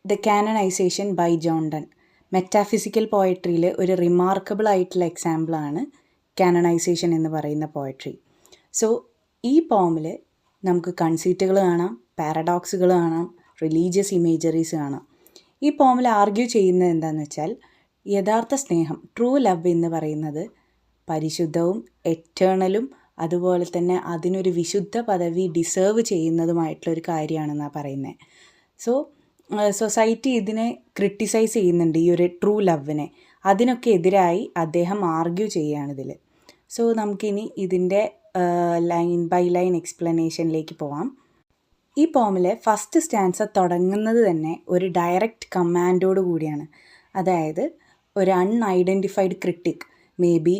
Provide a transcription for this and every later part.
The canonization by John Donne. Metaphysical പോയട്രിയിൽ ഒരു remarkable ആയിട്ടുള്ള എക്സാമ്പിളാണ് കാനണൈസേഷൻ എന്ന് പറയുന്ന പോയട്രി. സോ ഈ പോമിൽ നമുക്ക് കൺസീറ്റുകൾ കാണാം, പാരഡോക്സുകൾ കാണാം, റിലീജിയസ് ഇമേജറീസ് കാണാം. ഈ പോമിൽ ആർഗ്യൂ ചെയ്യുന്നത് എന്താണെന്ന് വെച്ചാൽ, യഥാർത്ഥ സ്നേഹം, ട്രൂ ലവ് എന്ന് പറയുന്നത് പരിശുദ്ധവും എറ്റേണലും അതുപോലെ തന്നെ അതിനൊരു വിശുദ്ധ പദവി ഡിസേർവ് ചെയ്യുന്നതുമായിട്ടുള്ളൊരു കാര്യമാണെന്നാണ് പറയുന്നത്. സോ സൊസൈറ്റി ഇതിനെ ക്രിട്ടിസൈസ് ചെയ്യുന്നുണ്ട്, ഈ ഒരു ട്രൂ ലവിനെ. അതിനൊക്കെ എതിരായി അദ്ദേഹം ആർഗ്യൂ ചെയ്യുകയാണിതിൽ. സോ നമുക്കിനി ഇതിൻ്റെ ലൈൻ ബൈ ലൈൻ എക്സ്പ്ലനേഷനിലേക്ക് പോവാം. ഈ പോമിലെ ഫസ്റ്റ് സ്റ്റാൻസ തുടങ്ങുന്നത് തന്നെ ഒരു ഡയറക്റ്റ് കമാൻഡോട് കൂടിയാണ്. അതായത് ഒരു അൺഐഡൻറ്റിഫൈഡ് ക്രിട്ടിക്, മേ ബി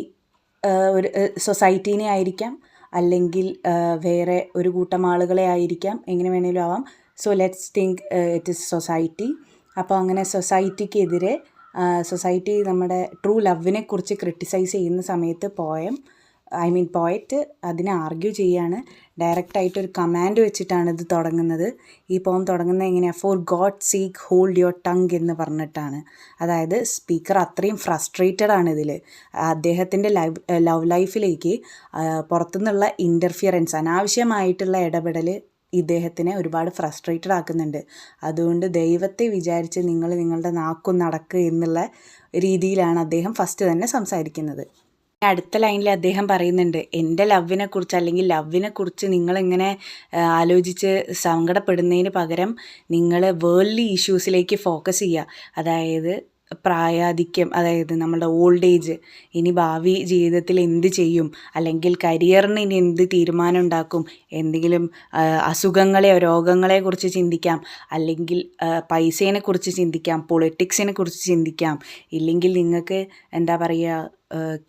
ഒരു സൊസൈറ്റീനെ ആയിരിക്കാം, അല്ലെങ്കിൽ വേറെ ഒരു കൂട്ടം ആളുകളെ ആയിരിക്കാം, എങ്ങനെ വേണമെങ്കിലും ആവാം. So let's think it is society. അപ്പോൾ അങ്ങനെ സൊസൈറ്റിക്കെതിരെ സൊസൈറ്റി നമ്മുടെ ട്രൂ ലവിനെ കുറിച്ച് ക്രിട്ടിസൈസ് ചെയ്യുന്ന സമയത്ത് പോയറ്റ് അതിനെ ആർഗ്യൂ ചെയ്യാണ്. ഡയറക്റ്റായിട്ടൊരു കമാൻഡ് വെച്ചിട്ടാണ് ഇത് തുടങ്ങുന്നത്. ഈ പോം തുടങ്ങുന്നത് എങ്ങനെയാണ്? For God seek hold your tongue എന്ന് പറഞ്ഞിട്ടാണ്. അതായത് സ്പീക്കർ അത്രയും ഫ്രസ്ട്രേറ്റഡ് ആണ് ഇതിൽ. അദ്ദേഹത്തിൻ്റെ ലവ് ലൈഫിലേക്ക് പുറത്തുനിന്നുള്ള ഇൻ്റർഫിയറൻസ്, അനാവശ്യമായിട്ടുള്ള ഇടപെടൽ ഇദ്ദേഹത്തിനെ ഒരുപാട് ഫ്രസ്ട്രേറ്റഡ് ആക്കുന്നുണ്ട്. അതുകൊണ്ട് ദൈവത്തെ വിചാരിച്ച് നിങ്ങൾ നിങ്ങളുടെ നാക്കൊന്ന് അടക്കുക എന്നുള്ള രീതിയിലാണ് അദ്ദേഹം ഫസ്റ്റ് തന്നെ സംസാരിക്കുന്നത്. അടുത്ത ലൈനിൽ അദ്ദേഹം പറയുന്നുണ്ട്, എൻ്റെ ലവിനെക്കുറിച്ച് അല്ലെങ്കിൽ ലവിനെക്കുറിച്ച് നിങ്ങളിങ്ങനെ ആലോചിച്ച് സങ്കടപ്പെടുന്നതിന് പകരം നിങ്ങൾ വേൾഡ്ലി ഇഷ്യൂസിലേക്ക് ഫോക്കസ് ചെയ്യുക. അതായത് പ്രായാധിക്യം, അതായത് നമ്മുടെ ഓൾഡ് ഏജ്, ഇനി ഭാവി ജീവിതത്തിൽ എന്ത് ചെയ്യും, അല്ലെങ്കിൽ കരിയറിന് ഇനി എന്ത് തീരുമാനം ഉണ്ടാക്കും, എന്തെങ്കിലും അസുഖങ്ങളെയോ രോഗങ്ങളെക്കുറിച്ച് ചിന്തിക്കാം, അല്ലെങ്കിൽ പൈസേനെക്കുറിച്ച് ചിന്തിക്കാം, പൊളിറ്റിക്സിനെ കുറിച്ച് ചിന്തിക്കാം, ഇല്ലെങ്കിൽ നിങ്ങൾക്ക് എന്താ പറയുക,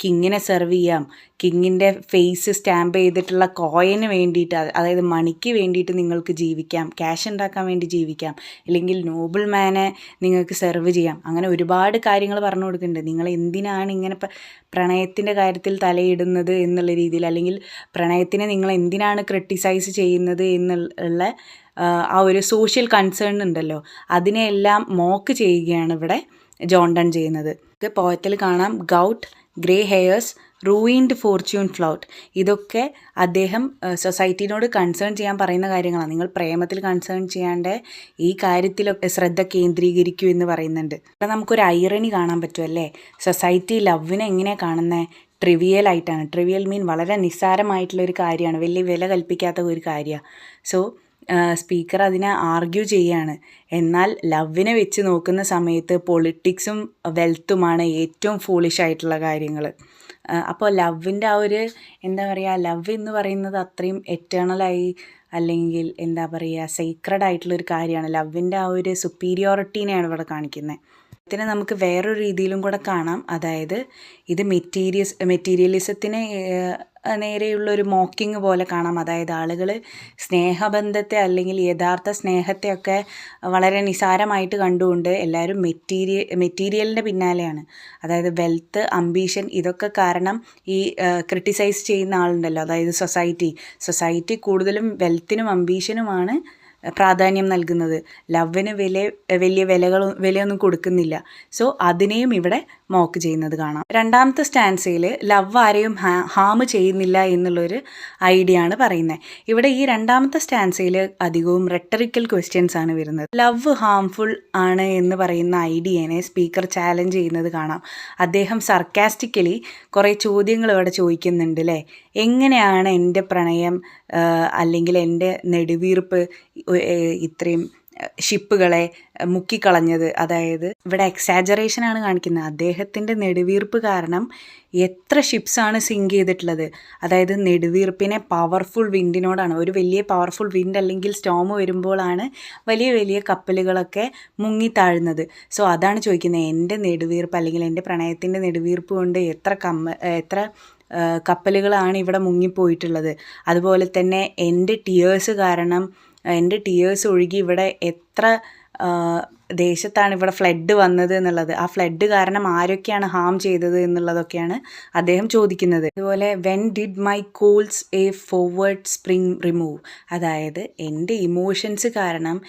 കിങ്ങിനെ സെർവ് ചെയ്യാം, കിങ്ങിൻ്റെ ഫേസ് സ്റ്റാമ്പ് ചെയ്തിട്ടുള്ള കോയിന് വേണ്ടിയിട്ട്, അതായത് മണിക്ക് വേണ്ടിയിട്ട് നിങ്ങൾക്ക് ജീവിക്കാം, ക്യാഷ് ഉണ്ടാക്കാൻ വേണ്ടി ജീവിക്കാം, അല്ലെങ്കിൽ നോബിൾ മാനെ നിങ്ങൾക്ക് സെർവ് ചെയ്യാം. അങ്ങനെ ഒരുപാട് കാര്യങ്ങൾ പറഞ്ഞു കൊടുക്കുന്നുണ്ട്. നിങ്ങൾ എന്തിനാണ് ഇങ്ങനെ പ്രണയത്തിൻ്റെ കാര്യത്തിൽ തലയിടുന്നത് എന്നുള്ള രീതിയിൽ, അല്ലെങ്കിൽ പ്രണയത്തിനെ നിങ്ങൾ എന്തിനാണ് ക്രിട്ടിസൈസ് ചെയ്യുന്നത് എന്നുള്ള ആ ഒരു സോഷ്യൽ കൺസേൺ ഉണ്ടല്ലോ, അതിനെയെല്ലാം മോക്ക് ചെയ്യുകയാണ് ഇവിടെ ജോൺ ഡൺ ചെയ്യുന്നത്. പോയത്തിൽ കാണാം gout, grey hairs, ruined fortune flout. ഇതൊക്കെ അദ്ദേഹം സൊസൈറ്റിനോട് കൺസേൺ ചെയ്യാൻ പറയുന്ന കാര്യങ്ങളാണ്. നിങ്ങൾ പ്രേമത്തിൽ കൺസേൺ ചെയ്യാണ്ട് ഈ കാര്യത്തിലൊക്കെ ശ്രദ്ധ കേന്ദ്രീകരിക്കൂ എന്ന് പറയുന്നുണ്ട്. ഇവിടെ നമുക്കൊരു ഐറണി കാണാൻ പറ്റുമല്ലേ. സൊസൈറ്റി ലവിനെ എങ്ങനെയാണ് കാണുന്നത്? ട്രിവിയൽ ആയിട്ടാണ്. ട്രിവിയൽ മീൻ വളരെ നിസ്സാരമായിട്ടുള്ളൊരു കാര്യമാണ്, വലിയ വില കൽപ്പിക്കാത്ത ഒരു കാര്യമാണ്. സോ സ്പീക്കർ അതിനെ ആർഗ്യൂ ചെയ്യാണ്. എന്നാൽ ലവിനെ വെച്ച് നോക്കുന്ന സമയത്ത് പൊളിറ്റിക്സും വെൽത്തുമാണ് ഏറ്റവും ഫൂളിഷ് ആയിട്ടുള്ള കാര്യങ്ങൾ. അപ്പോൾ ലവിൻ്റെ ആ ഒരു എന്താ പറയുക, ലവ് എന്ന് പറയുന്നത് അത്രയും എറ്റേണലായി, അല്ലെങ്കിൽ എന്താ പറയുക, സീക്രഡ് ആയിട്ടുള്ളൊരു കാര്യമാണ്. ലവിൻ്റെ ആ ഒരു സുപ്പീരിയോറിറ്റീനെയാണ് ഇവിടെ കാണിക്കുന്നത്. ഇതിനെ നമുക്ക് വേറൊരു രീതിയിലും കൂടെ കാണാം. അതായത് ഇത് മെറ്റീരിയലിസത്തിന് നേരെയുള്ളൊരു മോക്കിങ് പോലെ കാണാം. അതായത് ആളുകൾ സ്നേഹബന്ധത്തെ അല്ലെങ്കിൽ യഥാർത്ഥ സ്നേഹത്തെയൊക്കെ വളരെ നിസാരമായിട്ട് കണ്ടുകൊണ്ട് എല്ലാവരും മെറ്റീരിയലിൻ്റെ പിന്നാലെയാണ്. അതായത് വെൽത്ത്, അംബീഷൻ, ഇതൊക്കെ കാരണം ഈ ക്രിട്ടിസൈസ് ചെയ്യുന്ന ആളുണ്ടല്ലോ, അതായത് സൊസൈറ്റി കൂടുതലും വെൽത്തിനും അംബീഷനുമാണ് പ്രാധാന്യം നൽകുന്നത്. ലവിന് വലിയ വിലയൊന്നും കൊടുക്കുന്നില്ല. സോ അതിനെയും ഇവിടെ മോക്ക് ചെയ്യുന്നത് കാണാം. രണ്ടാമത്തെ സ്റ്റാൻസയിൽ ലവ് ആരെയും ഹാം ചെയ്യുന്നില്ല എന്നുള്ളൊരു ഐഡിയ ആണ് പറയുന്നത്. ഇവിടെ ഈ രണ്ടാമത്തെ സ്റ്റാൻസയിൽ അധികവും റെട്ടറിക്കൽ ക്വസ്റ്റ്യൻസ് ആണ് വരുന്നത്. ലവ് ഹാംഫുൾ ആണ് എന്ന് പറയുന്ന ഐഡിയനെ സ്പീക്കർ ചാലഞ്ച് ചെയ്യുന്നത് കാണാം. അദ്ദേഹം സർക്കാസ്റ്റിക്കലി കുറേ ചോദ്യങ്ങൾ ഇവിടെ ചോദിക്കുന്നുണ്ട് അല്ലേ. എങ്ങനെയാണ് എൻ്റെ പ്രണയം അല്ലെങ്കിൽ എൻ്റെ നെടുവീർപ്പ് ഇത്രയും ഷിപ്പുകളെ മുക്കിക്കളഞ്ഞത്? അതായത് ഇവിടെ എക്സാജറേഷനാണ് കാണിക്കുന്നത്. അദ്ദേഹത്തിൻ്റെ നെടുവീർപ്പ് കാരണം എത്ര ഷിപ്സാണ് സിങ്ക് ചെയ്തിട്ടുള്ളത്. അതായത് നെടുവീർപ്പിനെ പവർഫുൾ വിൻഡിനോടാണ്, ഒരു വലിയ പവർഫുൾ വിൻഡ് അല്ലെങ്കിൽ സ്റ്റോം വരുമ്പോഴാണ് വലിയ വലിയ കപ്പലുകളൊക്കെ മുങ്ങിത്താഴുന്നത്. സോ അതാണ് ചോദിക്കുന്നത്, എൻ്റെ നെടുവീർപ്പ് അല്ലെങ്കിൽ എൻ്റെ പ്രണയത്തിൻ്റെ നെടുവീർപ്പ് കൊണ്ട് എത്ര കപ്പലുകളാണ് ഇവിടെ മുങ്ങിപ്പോയിട്ടുള്ളത്. അതുപോലെ തന്നെ എൻ്റെ ടിയേഴ്സ് കാരണം, എൻ്റെ ടിയേഴ്സ് ഒഴുകി ഇവിടെ എത്ര ദേശത്താണ് ഇവിടെ ഫ്ലഡ് വന്നത് എന്നുള്ളത്, ആ ഫ്ലഡ് കാരണം ആരൊക്കെയാണ് ഹാം ചെയ്തത് എന്നുള്ളതൊക്കെയാണ് അദ്ദേഹം ചോദിക്കുന്നത്. അതുപോലെ when did my calls A forward spring remove, അതായത് എൻ്റെ ഇമോഷൻസ് കാരണം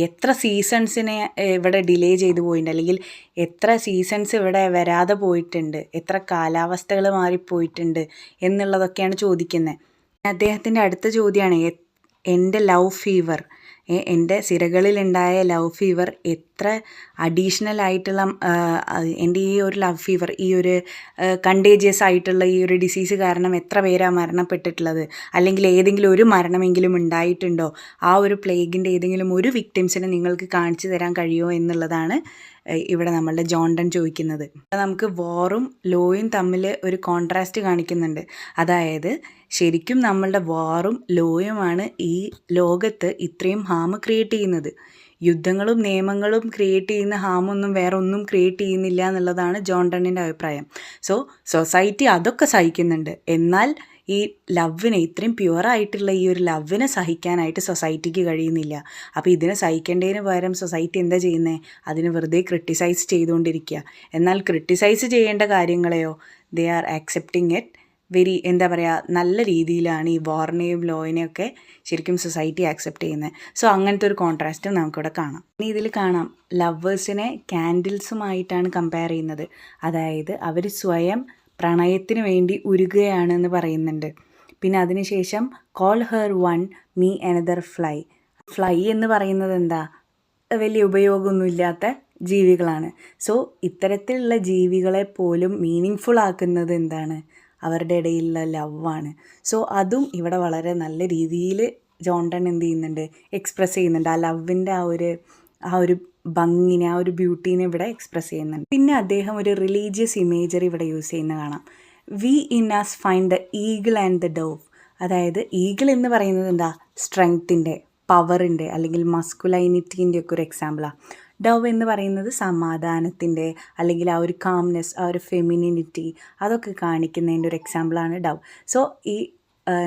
എത്ര സീസൺസിനെ ഇവിടെ ഡിലേ ചെയ്തു പോയിട്ടുണ്ട്, അല്ലെങ്കിൽ എത്ര സീസൺസ് ഇവിടെ വരാതെ പോയിട്ടുണ്ട്, എത്ര കാലാവസ്ഥകൾ മാറിപ്പോയിട്ടുണ്ട് എന്നുള്ളതൊക്കെയാണ് ചോദിക്കുന്നത്. അദ്ദേഹത്തിൻ്റെ അടുത്ത ചോദ്യമാണ് എൻ്റെ ലവ് ഫീവർ, എൻ്റെ സിരകളിലുണ്ടായ ലവ് ഫീവർ എത്ര അഡീഷണൽ ആയിട്ടുള്ള എൻ്റെ ഈ ഒരു ലവ് ഫീവർ, ഈ ഒരു കണ്ടേജിയസ് ആയിട്ടുള്ള ഈ ഒരു ഡിസീസ് കാരണം എത്ര പേരാണ് മരണപ്പെട്ടിട്ടുള്ളത്, അല്ലെങ്കിൽ ഏതെങ്കിലും ഒരു മരണമെങ്കിലും ഉണ്ടായിട്ടുണ്ടോ, ആ ഒരു പ്ലേഗിൻ്റെ ഏതെങ്കിലും ഒരു വിക്ടിംസിനെ നിങ്ങൾക്ക് കാണിച്ചു തരാൻ കഴിയുമോ എന്നുള്ളതാണ് ഇവിടെ നമ്മളുടെ ജോണ്ടൻ ചോദിക്കുന്നത്. നമുക്ക് വാറും ലോയും തമ്മിൽ ഒരു കോൺട്രാസ്റ്റ് കാണിക്കുന്നുണ്ട്. അതായത് ശരിക്കും നമ്മളുടെ വാറും ലോയുമാണ് ഈ ലോകത്ത് ഇത്രയും ഹാം ക്രിയേറ്റ് ചെയ്യുന്നത്. യുദ്ധങ്ങളും നിയമങ്ങളും ക്രിയേറ്റ് ചെയ്യുന്ന ഹാമൊന്നും വേറെ ഒന്നും ക്രിയേറ്റ് ചെയ്യുന്നില്ല എന്നുള്ളതാണ് ജോണ്ടണിൻ്റെ അഭിപ്രായം. സോ സൊസൈറ്റി അതൊക്കെ സഹിക്കുന്നുണ്ട്, എന്നാൽ ഈ ലവിനെ, ഇത്രയും പ്യുവറായിട്ടുള്ള ഈ ഒരു ലവിനെ സഹിക്കാനായിട്ട് സൊസൈറ്റിക്ക് കഴിയുന്നില്ല. അപ്പോൾ ഇതിനെ സഹിക്കേണ്ടതിന് പകരം സൊസൈറ്റി എന്താ ചെയ്യുന്നത്, അതിന് വെറുതെ ക്രിട്ടിസൈസ് ചെയ്തുകൊണ്ടിരിക്കുക. എന്നാൽ ക്രിട്ടിസൈസ് ചെയ്യേണ്ട കാര്യങ്ങളെയോ ദേ ആർ ആക്സെപ്റ്റിങ് ഇറ്റ് വെരി, എന്താ പറയുക, നല്ല രീതിയിലാണ് ഈ വാറിനെയും ലോയിനെയൊക്കെ ശരിക്കും സൊസൈറ്റി ആക്സെപ്റ്റ് ചെയ്യുന്നത്. സോ അങ്ങനത്തെ ഒരു കോൺട്രാസ്റ്റ് നമുക്കിവിടെ കാണാം. ഇനി ഇതിൽ കാണാം ലവേഴ്സിനെ ക്യാൻഡിൽസുമായിട്ടാണ് കമ്പയർ ചെയ്യുന്നത്. അതായത് അവർ സ്വയം പ്രണയത്തിന് വേണ്ടി ഉരുകുകയാണെന്ന് പറയുന്നുണ്ട്. പിന്നെ അതിനുശേഷം call her one me another fly. Fly എന്ന് പറയുന്നത് എന്താ, വലിയ ഉപയോഗമൊന്നുമില്ലാത്ത ജീവികളാണ്. സോ ഇത്തരത്തിലുള്ള ജീവികളെ പോലും മീനിങ് ഫുൾ ആക്കുന്നത് എന്താണ്, അവരുടെ ഇടയിലുള്ള ലവാണ്. സോ അതും ഇവിടെ വളരെ നല്ല രീതിയിൽ ജോണ്ടൺ എന്ത് ചെയ്യുന്നുണ്ട്, എക്സ്പ്രസ് ചെയ്യുന്നുണ്ട്. ആ ലവിൻ്റെ ആ ഒരു ഭംഗിനെ, ആ ഒരു ബ്യൂട്ടീനെ ഇവിടെ എക്സ്പ്രസ് ചെയ്യുന്നുണ്ട്. പിന്നെ അദ്ദേഹം ഒരു റിലീജിയസ് ഇമേജറി ഇവിടെ യൂസ് ചെയ്യുന്ന കാണാം. We in us find the eagle and the dove. അതായത് ഈഗിൾ എന്ന് പറയുന്നത് എന്താ, സ്ട്രെങ്ത്തിൻ്റെ, പവറിൻ്റെ അല്ലെങ്കിൽ മസ്കുലൈനിറ്റീൻ്റെ ഒക്കെ ഒരു എക്സാമ്പിളാണ്. ഡവ് എന്ന് പറയുന്നത് സമാധാനത്തിൻ്റെ അല്ലെങ്കിൽ ആ ഒരു കാംനെസ്, ആ ഒരു ഫെമിനിനിറ്റി, അതൊക്കെ കാണിക്കുന്നതിൻ്റെ ഒരു എക്സാമ്പിളാണ് ഡവ്. സോ ഈ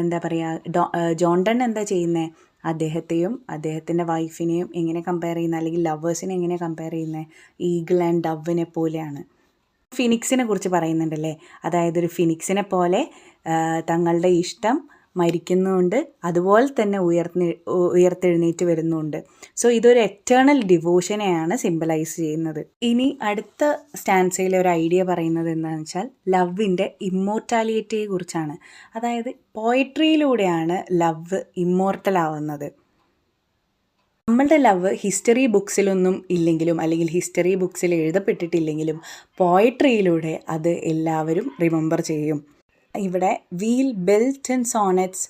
എന്താ പറയുക, ജോണ്ടൺ എന്താ ചെയ്യുന്നത്, അദ്ദേഹത്തെയും അദ്ദേഹത്തിൻ്റെ വൈഫിനെയും എങ്ങനെ കമ്പയർ ചെയ്യുന്നത്, അല്ലെങ്കിൽ ലവേഴ്സിനെ എങ്ങനെ കമ്പയർ ചെയ്യുന്നത്, ഈഗിൾ ആൻഡ് ഡവിനെ പോലെയാണ്. ഫിനിക്സിനെ കുറിച്ച് പറയുന്നുണ്ടല്ലേ, അതായത് ഒരു ഫിനിക്സിനെ പോലെ തങ്ങളുടെ ഇഷ്ടം മരിക്കുന്നുണ്ട്, അതുപോലെ തന്നെ ഉയർത്തെഴുന്നേറ്റ് വരുന്നുണ്ട്. സോ ഇതൊരു എറ്റേണൽ ഡിവോഷനെയാണ് സിംബലൈസ് ചെയ്യുന്നത്. ഇനി അടുത്ത സ്റ്റാൻസയിലെ ഒരു ഐഡിയ പറയുന്നത് എന്താണെന്ന് വെച്ചാൽ ലവിൻ്റെ ഇമ്മോർട്ടാലിറ്റിയെ കുറിച്ചാണ്. അതായത് പോയട്രിയിലൂടെയാണ് ലവ് ഇമ്മോർട്ടൽ ആവുന്നത്. നമ്മളുടെ ലവ് ഹിസ്റ്ററി ബുക്സിലൊന്നും ഇല്ലെങ്കിലും, അല്ലെങ്കിൽ ഹിസ്റ്ററി ബുക്സിൽ എഴുതപ്പെട്ടിട്ടില്ലെങ്കിലും പോയട്രിയിലൂടെ അത് എല്ലാവരും റിമെമ്പർ ചെയ്യും. ഇവിടെ wheel built in sonnets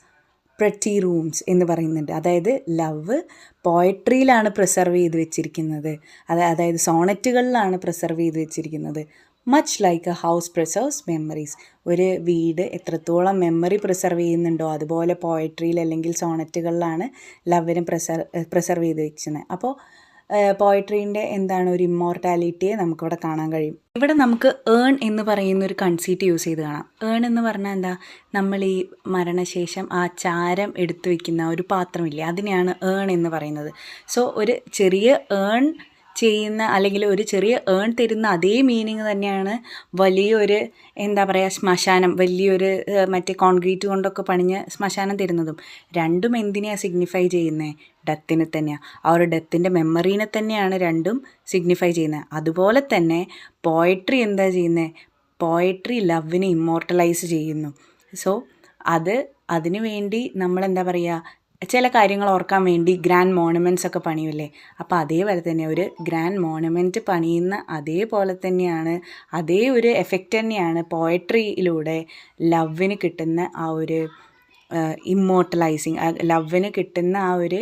pretty rooms എന്ന് പറയുന്നുണ്ട്. അതായത് ലവ് പോയട്രിയിലാണ് പ്രിസർവ് ചെയ്ത് വെച്ചിരിക്കുന്നത്, അതായത് സോണറ്റുകളിലാണ് പ്രിസർവ് ചെയ്ത് വെച്ചിരിക്കുന്നത്. Much like A house preserves memories. ഒരു വീട് എത്രത്തോളം മെമ്മറി പ്രിസർവ് ചെയ്യുന്നുണ്ടോ അതുപോലെ പോയട്രിയിൽ അല്ലെങ്കിൽ സോണറ്റുകളിലാണ് ലവിനെ പ്രിസർവ് ചെയ്ത് വെച്ചിരുന്നത്. അപ്പോൾ പോയട്രീൻ്റെ എന്താണ് ഒരു ഇമ്മോർട്ടാലിറ്റിയെ നമുക്കിവിടെ കാണാൻ കഴിയും. ഇവിടെ നമുക്ക് ഏൺ എന്ന് പറയുന്ന ഒരു കൺസീറ്റ് യൂസ് ചെയ്ത് കാണാം. ഏൺ എന്ന് പറഞ്ഞാൽ എന്താ, നമ്മൾ ഈ മരണശേഷം ആ ചാരം എടുത്തു വയ്ക്കുന്ന ഒരു പാത്രമില്ലേ, അതിനെയാണ് ഏൺ എന്ന് പറയുന്നത്. സോ ഒരു ചെറിയ ഏൺ ചെയ്യുന്ന അല്ലെങ്കിൽ ഒരു ചെറിയ ഏൺ തരുന്ന അതേ മീനിങ് തന്നെയാണ് വലിയൊരു എന്താ പറയുക ശ്മശാനം, വലിയൊരു മറ്റേ കോൺക്രീറ്റ് കൊണ്ടൊക്കെ പണിഞ്ഞ് ശ്മശാനം തരുന്നതും. രണ്ടും എന്തിനെയാണ് സിഗ്നിഫൈ ചെയ്യുന്നത്, ഡെത്തിനെ തന്നെയാണ്. ആ ഒരു ഡെത്തിൻ്റെ മെമ്മറീനെ തന്നെയാണ് രണ്ടും സിഗ്നിഫൈ ചെയ്യുന്നത്. അതുപോലെ തന്നെ പോയട്രി എന്താ ചെയ്യുന്നത്, പോയട്രി ലവിനെ ഇമ്മോർട്ടലൈസ് ചെയ്യുന്നു. സോ അതിനു വേണ്ടി നമ്മളെന്താ പറയുക, ചില കാര്യങ്ങൾ ഓർക്കാൻ വേണ്ടി ഗ്രാൻഡ് മോണമെൻറ്റ്സ് ഒക്കെ പണിയില്ലേ, അപ്പോൾ അതേപോലെ തന്നെ ഒരു ഗ്രാൻഡ് മോണമെൻറ്റ് പണിയുന്ന അതേപോലെ തന്നെയാണ്, അതേ ഒരു എഫക്റ്റ് തന്നെയാണ് പോയട്രിയിലൂടെ ലവിന് കിട്ടുന്ന ആ ഒരു ഇമ്മോർട്ടലൈസിങ്, ലവിന് കിട്ടുന്ന ആ ഒരു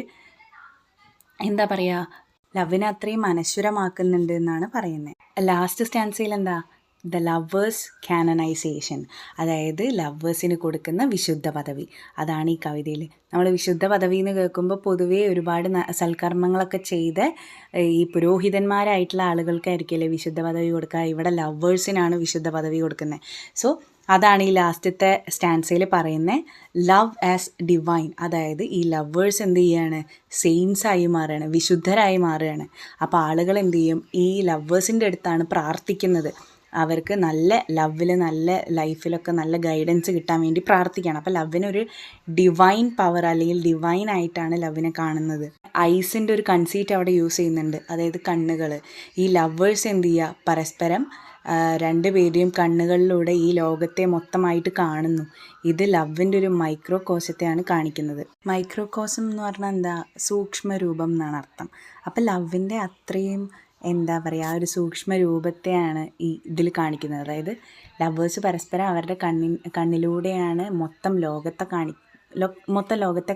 എന്താ പറയുക, ലവിനെ അത്രയും അനശ്വരമാക്കുന്നുണ്ട് എന്നാണ് പറയുന്നത്. ലാസ്റ്റ് സ്റ്റാൻസയിൽ എന്താ, ദ ലവേഴ്സ് കാനനൈസേഷൻ, അതായത് ലവേഴ്സിന് കൊടുക്കുന്ന വിശുദ്ധ പദവി. അതാണ് ഈ കവിതയിൽ. നമ്മൾ വിശുദ്ധ പദവി എന്ന് കേൾക്കുമ്പോൾ പൊതുവേ ഒരുപാട് സൽക്കർമ്മങ്ങളൊക്കെ ചെയ്ത് ഈ പുരോഹിതന്മാരായിട്ടുള്ള ആളുകൾക്കായിരിക്കുമല്ലേ വിശുദ്ധ പദവി കൊടുക്കുക. ഇവിടെ ലവേഴ്സിനാണ് വിശുദ്ധ പദവി കൊടുക്കുന്നത്. സോ അതാണ് ഈ ലാസ്റ്റത്തെ സ്റ്റാൻസയിൽ പറയുന്നത്, ലവ് ആസ് ഡിവൈൻ. അതായത് ഈ ലവേഴ്സ് എന്ത് ചെയ്യാണ്, സെയിൻസായി മാറുകയാണ്, വിശുദ്ധരായി മാറുകയാണ്. അപ്പോൾ ആളുകൾ എന്ത് ചെയ്യും, ഈ ലവേഴ്സിൻ്റെ അടുത്താണ് പ്രാർത്ഥിക്കുന്നത്. അവർക്ക് നല്ല ലവിൽ, നല്ല ലൈഫിലൊക്കെ നല്ല ഗൈഡൻസ് കിട്ടാൻ വേണ്ടി പ്രാർത്ഥിക്കുകയാണ്. അപ്പോൾ ലവിനൊരു ഡിവൈൻ പവർ അല്ലെങ്കിൽ ഡിവൈൻ ആയിട്ടാണ് ലവിനെ കാണുന്നത്. ഐസിൻ്റെ ഒരു കൺസീറ്റ് അവിടെ യൂസ് ചെയ്യുന്നുണ്ട്, അതായത് കണ്ണുകൾ. ഈ ലവേഴ്സ് എന്ത് ചെയ്യുക, പരസ്പരം രണ്ടുപേരെയും കണ്ണുകളിലൂടെ ഈ ലോകത്തെ മൊത്തമായിട്ട് കാണുന്നു. ഇത് ലവിൻ്റെ ഒരു മൈക്രോ കോശത്തെയാണ് കാണിക്കുന്നത്. മൈക്രോ കോസം എന്ന് പറഞ്ഞാൽ എന്താ, സൂക്ഷ്മ രൂപം എന്നാണ് അർത്ഥം. അപ്പോൾ ലവിൻ്റെ അത്രയും എന്താ പറയുക, ആ ഒരു സൂക്ഷ്മ രൂപത്തെയാണ് ഈ ഇതിൽ കാണിക്കുന്നത്. അതായത് ലവേഴ്സ് പരസ്പരം അവരുടെ കണ്ണിലൂടെയാണ് മൊത്തം ലോകത്തെ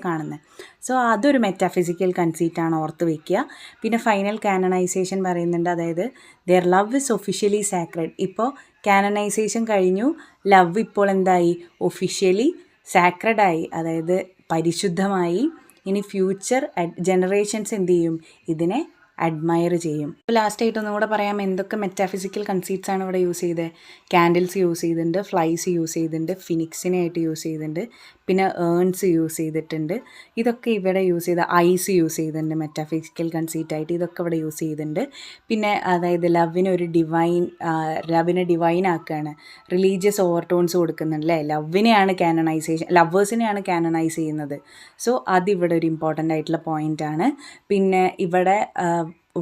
കാണുന്നത്. സോ അതൊരു മെറ്റാഫിസിക്കൽ കൺസീറ്റാണ്, ഓർത്ത് വയ്ക്കുക. പിന്നെ ഫൈനൽ കാനനൈസേഷൻ പറയുന്നുണ്ട്, അതായത് their love is officially sacred. ഇപ്പോൾ കാനനൈസേഷൻ കഴിഞ്ഞു, ലവ് ഇപ്പോൾ എന്തായി, ഒഫീഷ്യലി സാക്രഡായി, അതായത് പരിശുദ്ധമായി. ഇനി ഫ്യൂച്ചർ ജനറേഷൻസ് എന്ത് ചെയ്യും, ഇതിനെ അഡ്മയർ ചെയ്യും. ഇപ്പോൾ ലാസ്റ്റായിട്ട് ഒന്നും കൂടെ പറയാം, എന്തൊക്കെ മെറ്റാഫിസിക്കൽ കൺസീറ്റ്സ് ആണ് ഇവിടെ യൂസ് ചെയ്തത്. കാൻഡിൽസ് യൂസ് ചെയ്തിട്ടുണ്ട്, ഫ്ലൈസ് യൂസ് ചെയ്തിട്ടുണ്ട്, ഫിനിക്സിനായിട്ട് യൂസ് ചെയ്തിട്ടുണ്ട്, പിന്നെ ഏൺസ് യൂസ് ചെയ്തിട്ടുണ്ട്. ഇതൊക്കെ ഇവിടെ യൂസ് ചെയ്ത, ഐസ് യൂസ് ചെയ്തിട്ടുണ്ട് മെറ്റാഫിസിക്കൽ കൺസീറ്റായിട്ട്. ഇതൊക്കെ ഇവിടെ യൂസ് ചെയ്തിട്ടുണ്ട്. പിന്നെ അതായത് ലവിനെ ഡിവൈൻ ആക്കുകയാണ്, റിലീജിയസ് ഓവർടോൺസ് കൊടുക്കുന്നുണ്ട് അല്ലേ. ലവേഴ്സിനെയാണ് കാനനൈസ് ചെയ്യുന്നത്. സോ അതിവിടെ ഒരു ഇമ്പോർട്ടൻ്റ് ആയിട്ടുള്ള പോയിൻ്റാണ്. പിന്നെ ഇവിടെ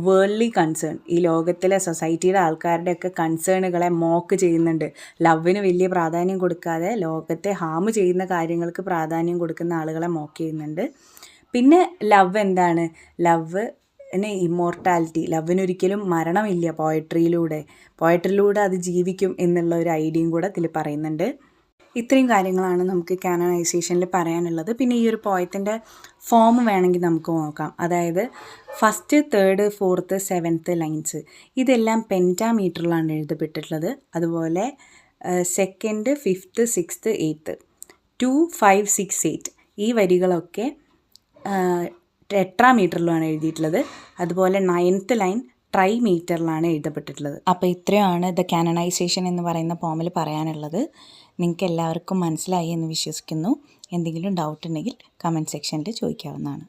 വേൾഡ്ലി കൺസേൺ, ഈ ലോകത്തിലെ സൊസൈറ്റിയിലെ ആൾക്കാരുടെയൊക്കെ കൺസേണുകളെ മോക്ക് ചെയ്യുന്നുണ്ട്. ലവിന് വലിയ പ്രാധാന്യം കൊടുക്കാതെ ലോകത്തെ ഹാം ചെയ്യുന്ന കാര്യങ്ങൾക്ക് പ്രാധാന്യം കൊടുക്കുന്ന ആളുകളെ മോക്ക് ചെയ്യുന്നുണ്ട്. പിന്നെ ലവ് എന്താണ്, ലവിന് ഇമ്മോർട്ടാലിറ്റി, ലവിനൊരിക്കലും മരണമില്ല. പോയട്രിയിലൂടെ അത് ജീവിക്കും എന്നുള്ള ഒരു ഐഡിയയും കൂടെ ഇതിൽ പറയുന്നുണ്ട്. ഇത്രയും കാര്യങ്ങളാണ് നമുക്ക് കാനനൈസേഷനിൽ പറയാനുള്ളത്. പിന്നെ ഈ ഒരു പോയത്തിൻ്റെ ഫോം വേണമെങ്കിൽ നമുക്ക് നോക്കാം. അതായത് first, third, fourth, seventh lines ഇതെല്ലാം പെൻറ്റാമീറ്ററിലാണ് എഴുതപ്പെട്ടിട്ടുള്ളത്. അതുപോലെ സെക്കൻഡ്, ഫിഫ്ത്ത്, സിക്സ്ത്ത്, എയ്ത്ത്, 2, 5, 6, 8 ഈ വരികളൊക്കെ ടെട്രാമീറ്ററിലാണ് എഴുതിയിട്ടുള്ളത്. അതുപോലെ 9th ലൈൻ ട്രൈമീറ്ററിലാണ് എഴുതപ്പെട്ടിട്ടുള്ളത്. അപ്പോൾ ഇത്രയാണ് ദ കാനനൈസേഷൻ എന്ന് പറയുന്ന പോമിൽ പറയാനുള്ളത്. നിങ്ങൾക്ക് എല്ലാവർക്കും മനസ്സിലായി എന്ന് വിശ്വസിക്കുന്നു. എന്തെങ്കിലും ഡൗട്ട് ഉണ്ടെങ്കിൽ കമൻറ്റ് സെക്ഷനിൽ ചോദിക്കാവുന്നതാണ്.